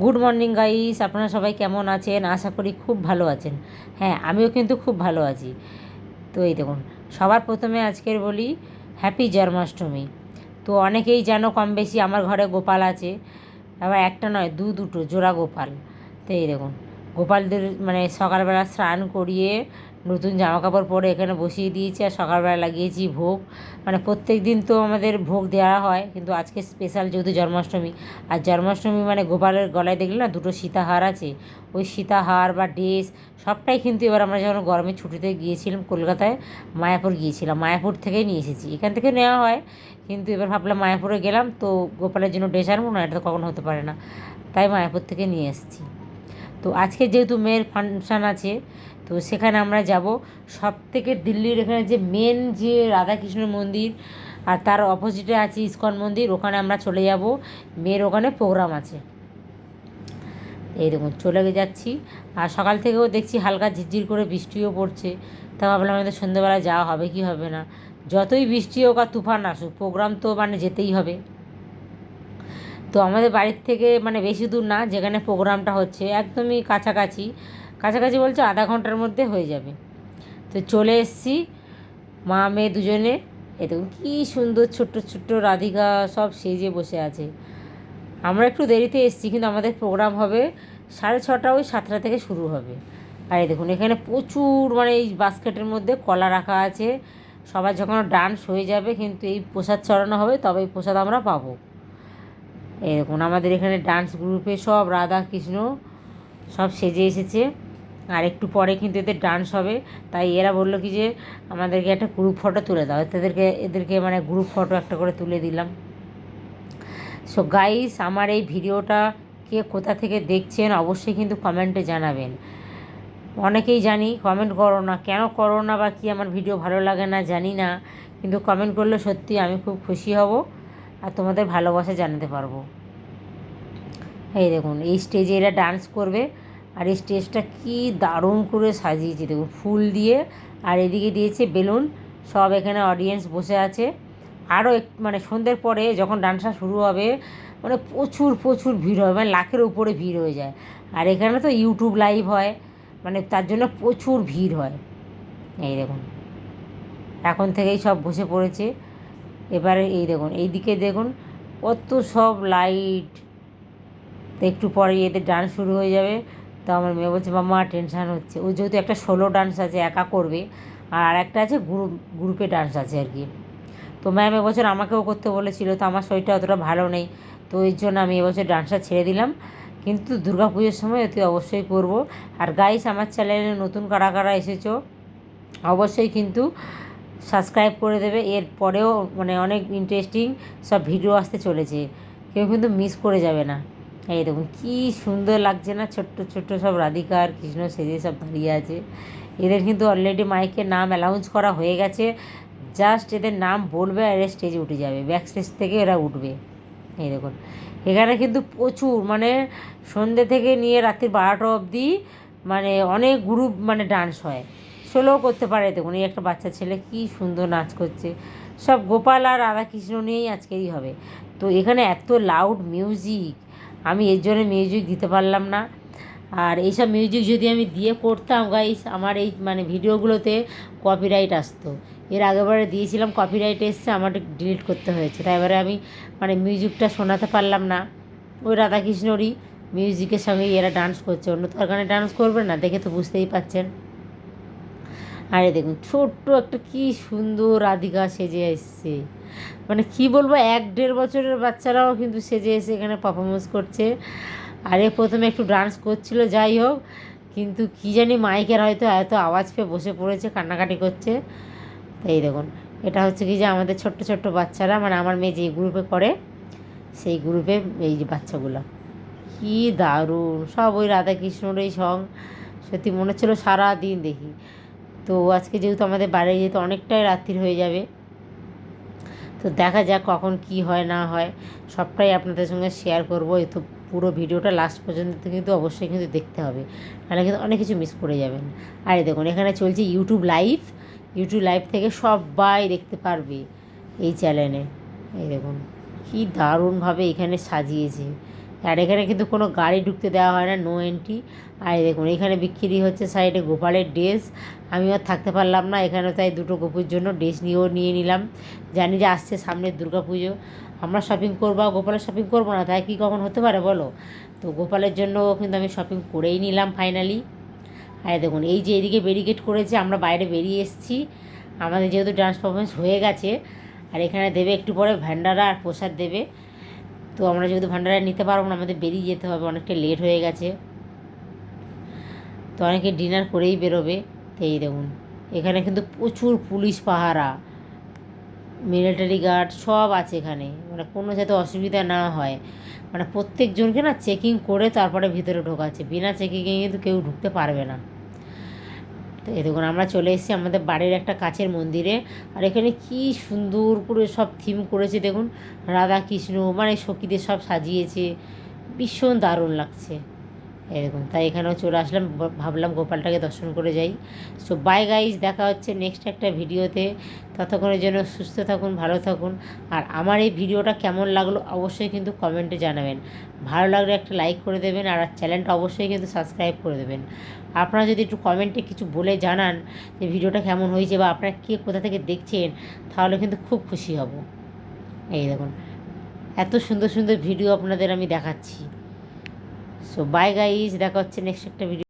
Good morning guys, আপনারা সবাই কেমন আছেন? আশা করি খুব ভালো আছেন। হ্যাঁ, আমিও কিন্তু খুব ভালো আছি। তো এই দেখুন, সবার প্রথমে আজকের বলি হ্যাপি জন্মাষ্টমী। তো অনেকেই জানো কম বেশি আমার ঘরে গোপাল আছে, আবার একটা নয় দুটো জোড়া গোপাল। তো এই দেখুন, গোপালদের মানে সকালবেলা স্নান করিয়ে নতুন জামা কাপড় পরে এখানে বসিয়ে দিয়েছি, আর সকালবেলা লাগিয়েছি ভোগ। মানে প্রত্যেক দিন তো আমাদের ভোগ দেওয়া হয়, কিন্তু আজকে স্পেশাল যেহেতু জন্মাষ্টমী। আর জন্মাষ্টমী মানে গোপালের গলায় দেখলে না দুটো সীতাহার আছে, ওই সীতাহার বা ড্রেস সবটাই কিন্তু এবার আমরা যখন গরমের ছুটিতে গিয়েছিলাম কলকাতায়, মায়াপুর গিয়েছিলাম, মায়াপুর থেকেই নিয়ে এসেছি, এখান থেকে নেওয়া হয়। কিন্তু এবার ভাবলাম মায়াপুরে গেলাম তো গোপালের জন্য ড্রেস আনবো না, এটা তো কখনো হতে পারে না, তাই মায়াপুর থেকে নিয়ে এসেছি। তো আজকে যেহেতু মেয়ের ফাংশান আছে, তো সেখানে আমরা যাব। সব থেকে দিল্লির এখানে যে মেন যে রাধাকৃষ্ণ মন্দির, আর তার অপোজিটে আছে ইস্কন মন্দির, ওখানে আমরা চলে যাব। মেয়ের ওখানে প্রোগ্রাম আছে। এই দেখুন চলে যাচ্ছি। আর সকাল থেকেও দেখছি হালকা ঝিরঝির করে বৃষ্টিও পড়ছে। তা ভাবলাম আমাদের সন্ধ্যেবেলা যাওয়া হবে কি হবে না। যতই বৃষ্টি হোক আর তুফান আসুক, প্রোগ্রাম তো মানে যেতেই হবে। তো আমাদের বাড়ির থেকে মানে বেশি দূর না, যেখানে প্রোগ্রামটা হচ্ছে একদমই কাছাকাছি। কাছাকাছি বলছে আধা ঘন্টার মধ্যে হয়ে যাবে। তো চলে এসেছি মা মেয়ে দুজনে। এ দেখুন কী সুন্দর ছোট্ট ছোট্ট রাধিকা সব সেজে বসে আছে। আমরা একটু দেরিতে এসেছি, কিন্তু আমাদের প্রোগ্রাম হবে 6:30, ওই 7টা থেকে শুরু হবে। আর এই দেখুন এখানে প্রচুর মানে এই বাস্কেটের মধ্যে কলা রাখা আছে। সবার যখন ডান্স হয়ে যাবে কিন্তু এই প্রসাদ চড়ানো হবে, তবে এই প্রসাদ আমরা পাবো। এই দেখুন আমাদের এখানে ডান্স গ্রুপে সব রাধা কৃষ্ণ সব সেজে এসেছে। আর একটু পরে কিন্তু এদের ডান্স হবে, তাই এরা বললো কি যে আমাদেরকে একটা গ্রুপ ফটো তুলে দাও। এদেরকে মানে গ্রুপ ফটো একটা করে তুলে দিলাম। সো গাইস, আমার এই ভিডিওটা কে কোথা থেকে দেখছেন অবশ্যই কিন্তু কমেন্টে জানাবেন। অনেকেই জানি কমেন্ট করো না, কেন করো না বা কি আমার ভিডিও ভালো লাগে না জানি না, কিন্তু কমেন্ট করলে সত্যি আমি খুব খুশি হব আর তোমাদের ভালোবাসা জানাতে পারবো। এই দেখুন এই স্টেজে এরা ডান্স করবে, আর এই স্টেজটা কী দারুণ করে সাজিয়েছে দেখুন ফুল দিয়ে, আর এদিকে দিয়েছে বেলুন। সব এখানে অডিয়েন্স বসে আছে। আরও মানে সন্ধ্যের পরে যখন ডান্সটা শুরু হবে, মানে প্রচুর প্রচুর ভিড় হয়, মানে লাখের উপরে ভিড় হয়ে যায়। আর এখানে তো ইউটিউব লাইভ হয়, মানে তার জন্য প্রচুর ভিড় হয়। এই দেখুন এখন থেকেই সব বসে পড়েছে। এবারে এই দেখুন এইদিকে দেখুন কত সব লাইট। তো একটু পরে এদের ডান্স শুরু হয়ে যাবে। তো আমার মেয়ে বলছে মাম্মা টেনশান হচ্ছে, ও যেহেতু একটা সোলো ডান্স আছে একা করবে, আর একটা আছে গ্রুপে ডান্স আছে আর কি। তো ম্যাম এবছর আমাকেও করতে বলেছিল, তো আমার শরীরটা অতটা ভালো নেই, তো এর জন্য আমি এবছর ডান্সটা ছেড়ে দিলাম। কিন্তু দুর্গা পুজোর সময় অতি অবশ্যই করব। আর গাইস, আমার চ্যানেলে নতুন কারা কারা এসেছো অবশ্যই কিন্তু সাবস্ক্রাইব করে দেবে। এর পরেও মানে অনেক ইন্টারেস্টিং সব ভিডিও আসতে চলেছে, কেউ কিন্তু মিস করে যাবে না। এই দেখুন কী সুন্দর লাগছে না, ছোট্ট ছোট্ট সব রাধিকা আর কৃষ্ণ সেজে সব দাঁড়িয়ে আছে। এদের কিন্তু অলরেডি মাইকে নাম অ্যানাউন্স করা হয়ে গেছে। জাস্ট এদের নাম বলবে আর এরা স্টেজে উঠে যাবে, ব্যাক স্টেজ থেকে এরা উঠবে। এই দেখুন এখানে কিন্তু প্রচুর মানে সন্ধ্যে থেকে নিয়ে রাত্রি 12টা অবধি মানে অনেক গ্রুপ মানে ডান্স হয়, সোলো করতে পারে। দেখুন এই একটা বাচ্চা ছেলে কী সুন্দর নাচ করছে। সব গোপাল আর রাধাকৃষ্ণ নিয়েই আজকেরই হবে। তো এখানে এত লাউড মিউজিক, আমি এর জন্য মিউজিক দিতে পারলাম না। আর এইসব মিউজিক যদি আমি দিয়ে করতাম গাইস, আমার এই মানে ভিডিওগুলোতে কপিরাইট আসতো। এর আগেবারে দিয়েছিলাম, কপিরাইট এসছে, আমার ডিলিট করতে হয়েছে। তাই এবারে আমি মানে মিউজিকটা শোনাতে পারলাম না। ওই রাধাকৃষ্ণরই মিউজিকের সঙ্গে এরা ডান্স করছে, অন্য তো আর গানে ডান্স করবে না, দেখে তো বুঝতেই পারছেন। আরে দেখুন ছোট্ট একটা কী সুন্দর রাধিকা সেজে এসছে, মানে কি বলবো, 1-1.5 বছরের বাচ্চারাও কিন্তু সেজে এসে এখানে পারফরমেন্স করছে। আরে প্রথমে একটু ডান্স করছিল, যাই হোক, কিন্তু কী জানি মাইকের হয়তো এত আওয়াজ পেয়ে বসে পড়েছে, কান্নাকাটি করছে। তাই দেখুন এটা হচ্ছে কি যে আমাদের ছোট্ট ছোট্ট বাচ্চারা, মানে আমার মেয়ে যে গ্রুপে করে সেই গ্রুপে এই যে বাচ্চাগুলো, কী দারুণ সব ওই রাধাকৃষ্ণর এই সং। সত্যি মনে হচ্ছিলো সারাদিন দেখি। তো আজকে যেহেতু আমাদের বাইরে যেতে অনেকটাই রাত্রির হয়ে যাবে, তো দেখা যাক কখন কি হয় না হয়, সবটাই আপনাদের সঙ্গে শেয়ার করবো। এই তো পুরো ভিডিওটা লাস্ট পর্যন্ত কিন্তু অবশ্যই কিন্তু দেখতে হবে, নাহলে কিন্তু অনেক কিছু মিস করে যাবেন। আর এই দেখুন এখানে চলছে ইউটিউব লাইভ, ইউটিউব লাইভ থেকে সবাই দেখতে পারবে এই চ্যানেলে। এই দেখুন কী দারুণভাবে এখানে সাজিয়েছে, আর এখানে কিন্তু কোনো গাড়ি ঢুকতে দেওয়া হয় না, নো এন্ট্রি। আর দেখুন এখানে বিক্রি হচ্ছে সাইডে গোপালের ড্রেস। আমি আর থাকতে পারলাম না এখানে, তাই দুটো গোপুর জন্য ড্রেস নিয়ে নিলাম। জানি যে আসছে সামনে দুর্গা পুজো, আমরা শপিং করবো, গোপালের শপিং করবো না, তাই কি কখন হতে পারে বলো? তো গোপালের জন্য কিন্তু আমি শপিং করেই নিলাম ফাইনালি। আর দেখুন এই যে এদিকে ব্যারিকেড করেছে, আমরা বাইরে বেরিয়ে এসেছি, আমাদের যেহেতু ডান্স পারফরমেন্স হয়ে গেছে। আর এখানে দেবে একটু পরে ভান্ডারা আর প্রসাদ দেবে। তো আমরা যেহেতু ভান্ডারা নিতে পারবো না, আমাদের বেরিয়ে যেতে হবে, অনেকটা লেট হয়ে গেছে। তো অনেকে ডিনার করেই বেরোবে। তো এই দেখুন এখানে কিন্তু প্রচুর পুলিশ পাহারা, মিলিটারি গার্ড সব আছে এখানে, মানে কোনো যাতে অসুবিধা না হয়। মানে প্রত্যেকজনকে না চেকিং করে তারপরে ভিতরে ঢোকাচ্ছে, বিনা চেকিংয়ে কিন্তু কেউ ঢুকতে পারবে না। তো এই দেখুন আমরা চলে এসেছি আমাদের বাড়ির একটা কাছের মন্দিরে। আর এখানে কি সুন্দর করে সব থিম করেছে দেখুন, রাধা কৃষ্ণ মানে সখীদের সব সাজিয়েছে, ভীষণ দারুণ লাগছে। এই দেখুন তাই এখানেও চলে আসলাম, ভাবলাম গোপালটাকে দর্শন করে যাই। সো বাই গাইজ, দেখা হচ্ছে নেক্সট একটা ভিডিওতে। ততক্ষণের জন্য সুস্থ থাকুন, ভালো থাকুন। আর আমার এই ভিডিওটা কেমন লাগলো অবশ্যই কিন্তু কমেন্টে জানাবেন। ভালো লাগলে একটা লাইক করে দেবেন, আর চ্যানেলটা অবশ্যই কিন্তু সাবস্ক্রাইব করে দেবেন। আপনারা যদি একটু কমেন্টে কিছু বলে জানান যে ভিডিওটা কেমন হয়েছে বা আপনারা কে কোথা থেকে দেখছেন, তাহলে কিন্তু খুব খুশি হব। এই দেখুন এত সুন্দর সুন্দর ভিডিও আপনাদের আমি দেখাচ্ছি। সো বাই গাইজ, দেখা হচ্ছে নেক্সট একটা ভিডিও।